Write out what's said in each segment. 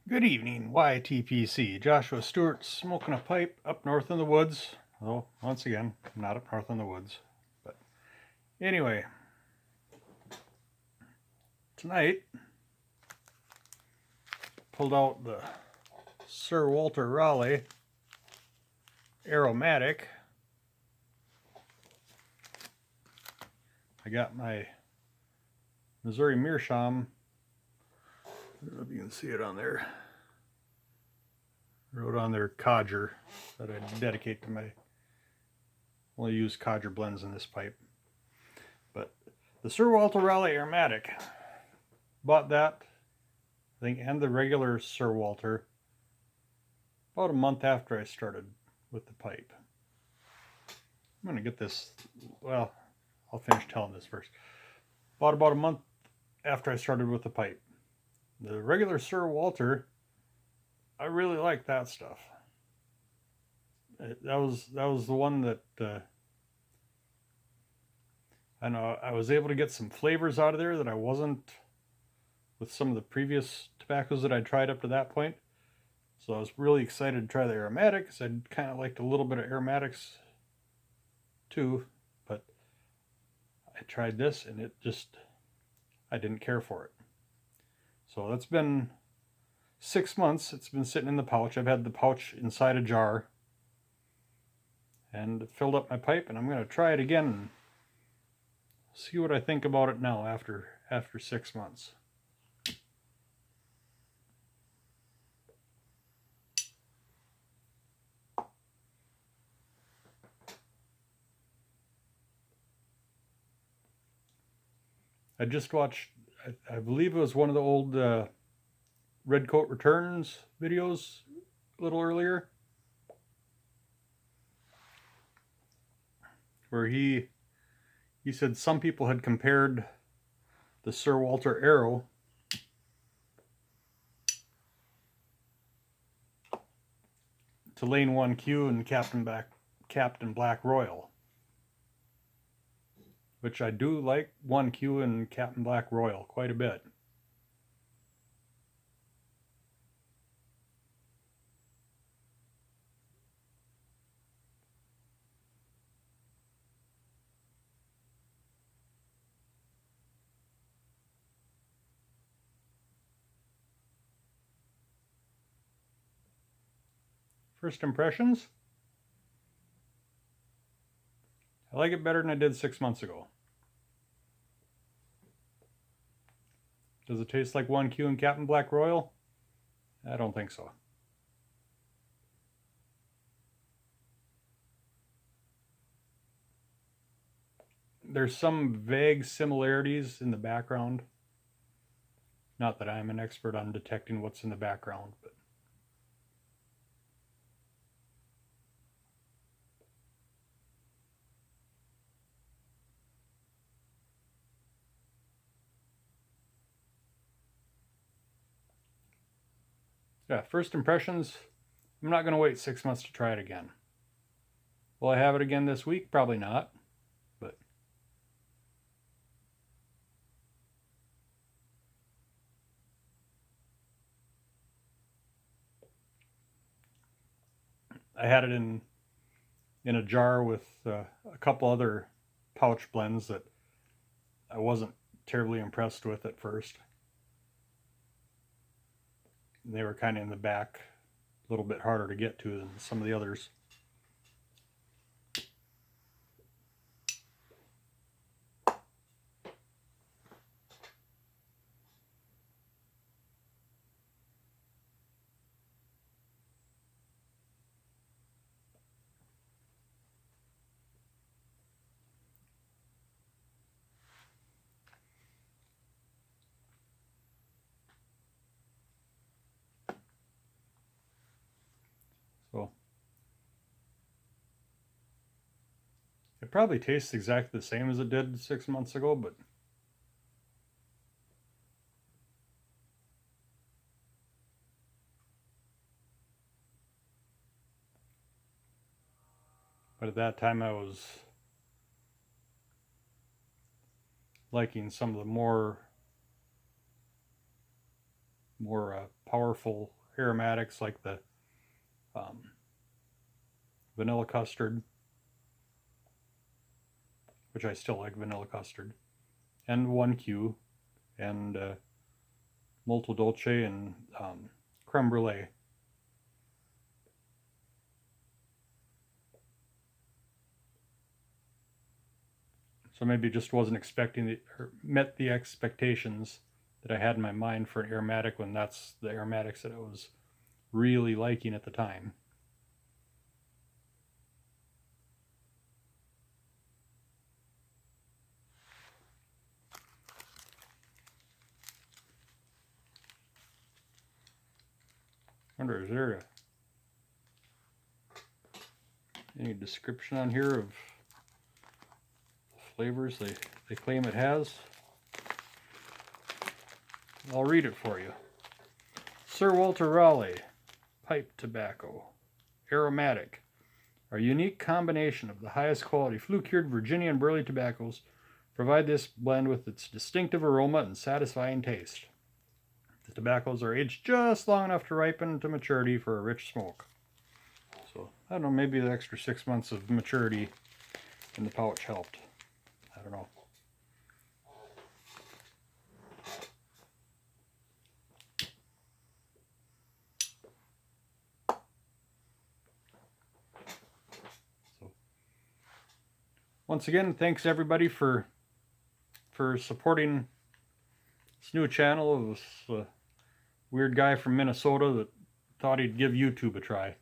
Good evening, YTPC. Joshua Stewart smoking a pipe up north in the woods. Although, once again, not up north in the woods. But anyway, tonight, pulled out the Sir Walter Raleigh Aromatic. I got my Missouri Meerschaum. I don't know if you can see it on there. I wrote on there codger that I dedicate to my. Only use codger blends in this pipe. But the Sir Walter Raleigh Aromatic, bought that, I think, and the regular Sir Walter about a month after I started with the pipe. I'm going to get this, well, I'll finish telling this first. Bought about a month after I started with the pipe. The regular Sir Walter, I really like that stuff. That was the one that I know I was able to get some flavors out of there that I wasn't with some of the previous tobaccos that I tried up to that point. So I was really excited to try the aromatic because I'd kind of liked a little bit of aromatics too, but I tried this and I didn't care for it. So that's been 6 months. It's been sitting in the pouch. I've had the pouch inside a jar and filled up my pipe, and I'm going to try it again and see what I think about it now after 6 months. I just watched, I believe it was one of the old Red Coat Returns videos a little earlier, where he said some people had compared the Sir Walter Arrow to Lane 1Q and Captain Black Royal, which I do like 1Q and Captain Black Royal quite a bit. First impressions? I like it better than I did 6 months ago. Does it taste like 1Q and Captain Black Royal? I don't think so. There's some vague similarities in the background. Not that I'm an expert on detecting what's in the background, but yeah, first impressions, I'm not going to wait 6 months to try it again. Will I have it again this week? Probably not, but I had it in a jar with a couple other pouch blends that I wasn't terribly impressed with at first. They were kind of in the back, a little bit harder to get to than some of the others. So it probably tastes exactly the same as it did 6 months ago, but at that time I was liking some of the more powerful aromatics like the vanilla custard, which I still like vanilla custard, and 1Q, and Molto Dolce, and creme brulee. So maybe just wasn't expecting or met the expectations that I had in my mind for an aromatic when that's the aromatics that I was really liking at the time. I wonder, is there any description on here of flavors they claim it has? I'll read it for you. Sir Walter Raleigh Pipe Tobacco Aromatic. A unique combination of the highest quality flue-cured Virginia and burley tobaccos provide this blend with its distinctive aroma and satisfying taste. The tobaccos are aged just long enough to ripen to maturity for a rich smoke. So, I don't know, maybe the extra 6 months of maturity in the pouch helped. I don't know. So, once again, thanks everybody for supporting this new channel of this weird guy from Minnesota that thought he'd give YouTube a try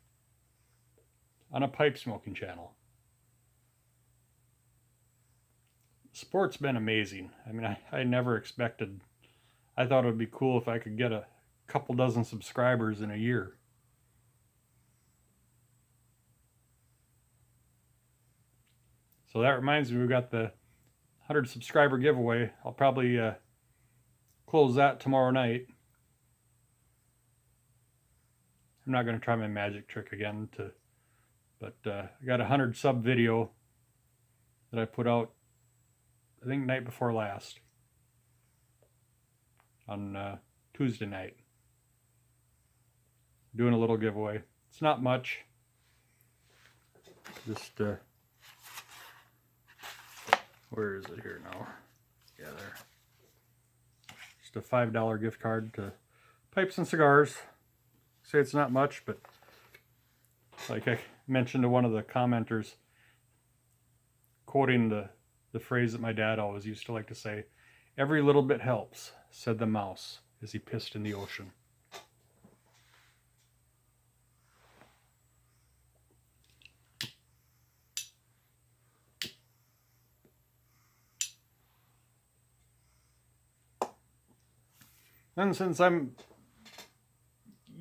on a pipe smoking channel. Support's been amazing. I mean, I never expected. I thought it would be cool if I could get a couple dozen subscribers in a year. So that reminds me, we've got the 100 subscriber giveaway. I'll probably close that tomorrow night. I'm not going to try my magic trick again, but I got a 100 sub video that I put out, I think night before last, on Tuesday night. Doing a little giveaway. It's not much. Just where is it here now? Yeah, there. Just a $5 gift card to Pipes and Cigars. Say it's not much, but like I mentioned to one of the commenters, quoting the phrase that my dad always used to like to say, "Every little bit helps," said the mouse as he pissed in the ocean. And since I'm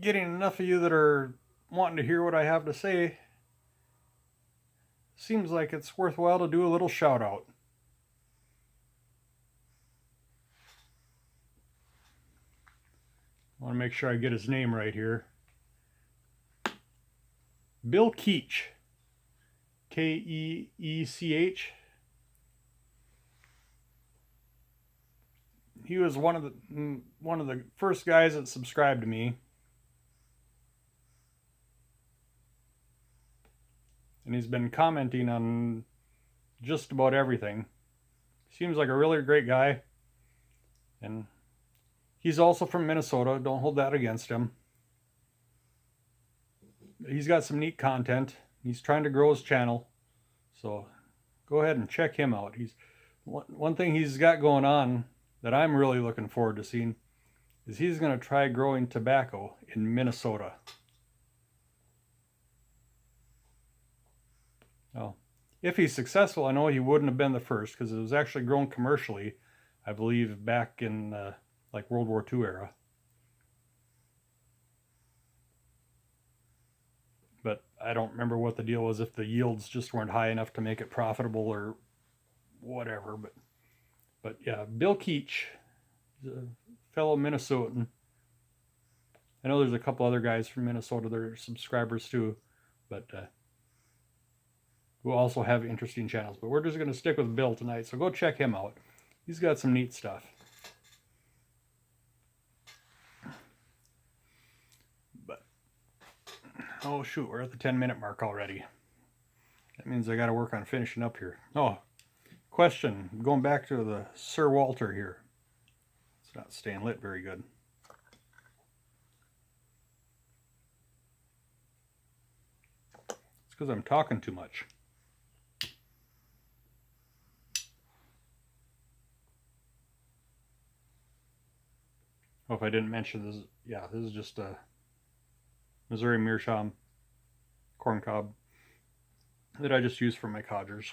getting enough of you that are wanting to hear what I have to say, seems like it's worthwhile to do a little shout out. I want to make sure I get his name right here. Bill Keech. Keech. He was one of the first guys that subscribed to me. And he's been commenting on just about everything. Seems like a really great guy. And he's also from Minnesota. Don't hold that against him. He's got some neat content. He's trying to grow his channel. So go ahead and check him out. He's one thing he's got going on that I'm really looking forward to seeing is he's going to try growing tobacco in Minnesota. Oh, if he's successful, I know he wouldn't have been the first because it was actually grown commercially, I believe, back in like World War II era. But I don't remember what the deal was, if the yields just weren't high enough to make it profitable or whatever. But yeah, Bill Keech, a fellow Minnesotan. I know there's a couple other guys from Minnesota that are subscribers too, but who also have interesting channels. But we're just going to stick with Bill tonight, so go check him out. He's got some neat stuff. Oh shoot, we're at the 10-minute mark already. That means I got to work on finishing up here. Oh, question. Going back to the Sir Walter here. It's not staying lit very good. It's because I'm talking too much. Oh, if I didn't mention this, yeah, this is just a Missouri Meerschaum corn cob that I just use for my codgers.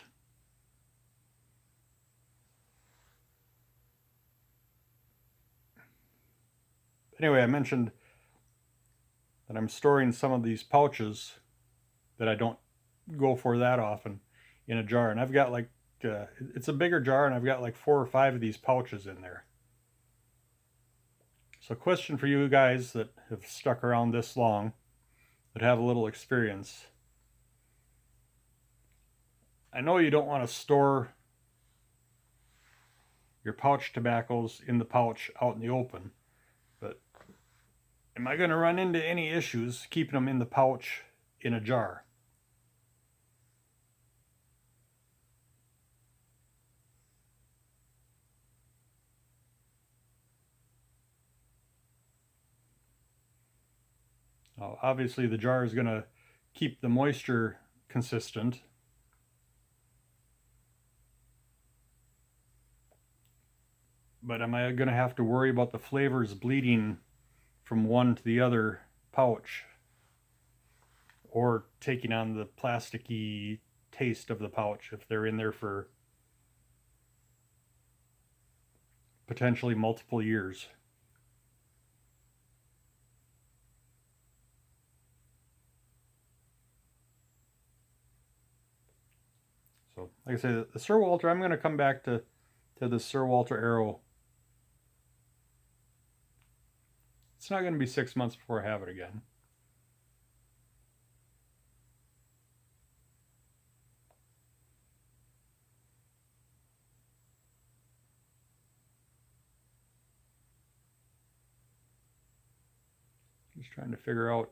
Anyway, I mentioned that I'm storing some of these pouches that I don't go for that often in a jar, and I've got like it's a bigger jar, and I've got like 4 or 5 of these pouches in there. So question for you guys that have stuck around this long, that have a little experience. I know you don't want to store your pouch tobaccos in the pouch out in the open, but am I going to run into any issues keeping them in the pouch in a jar? Obviously the jar is going to keep the moisture consistent. But am I going to have to worry about the flavors bleeding from one to the other pouch? Or taking on the plasticky taste of the pouch if they're in there for potentially multiple years? So, like I say, the Sir Walter, I'm going to come back to the Sir Walter Arrow. It's not going to be 6 months before I have it again. Just trying to figure out.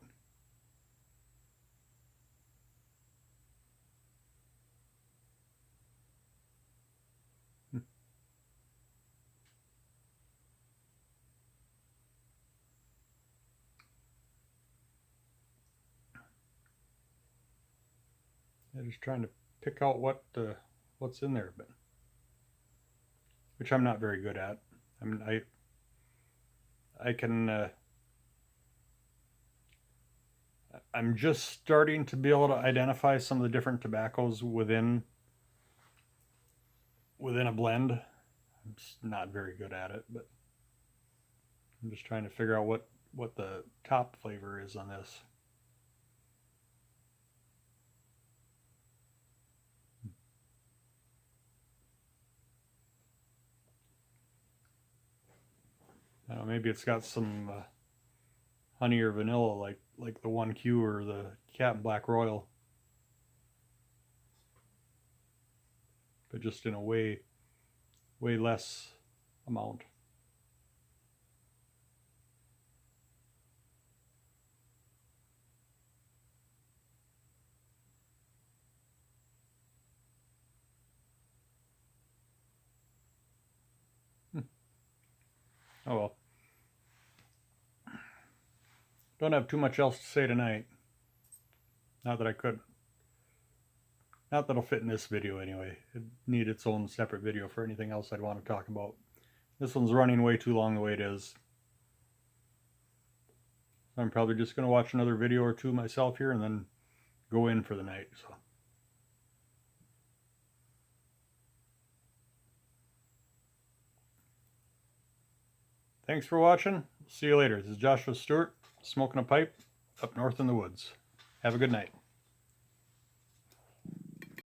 I'm just trying to pick out what's in there, but which I'm not very good at. I mean, I can. I'm just starting to be able to identify some of the different tobaccos within a blend. I'm just not very good at it, but I'm just trying to figure out what the top flavor is on this. I don't know, maybe it's got some honey or vanilla, like the 1Q or the Captain Black Royal, but just in a way less amount. Oh well. Don't have too much else to say tonight. Not that I could. Not that'll fit in this video anyway. It'd need its own separate video for anything else I'd want to talk about. This one's running way too long the way it is. I'm probably just going to watch another video or two myself here and then go in for the night. So, thanks for watching. See you later. This is Joshua Stewart, smoking a pipe up north in the woods. Have a good night.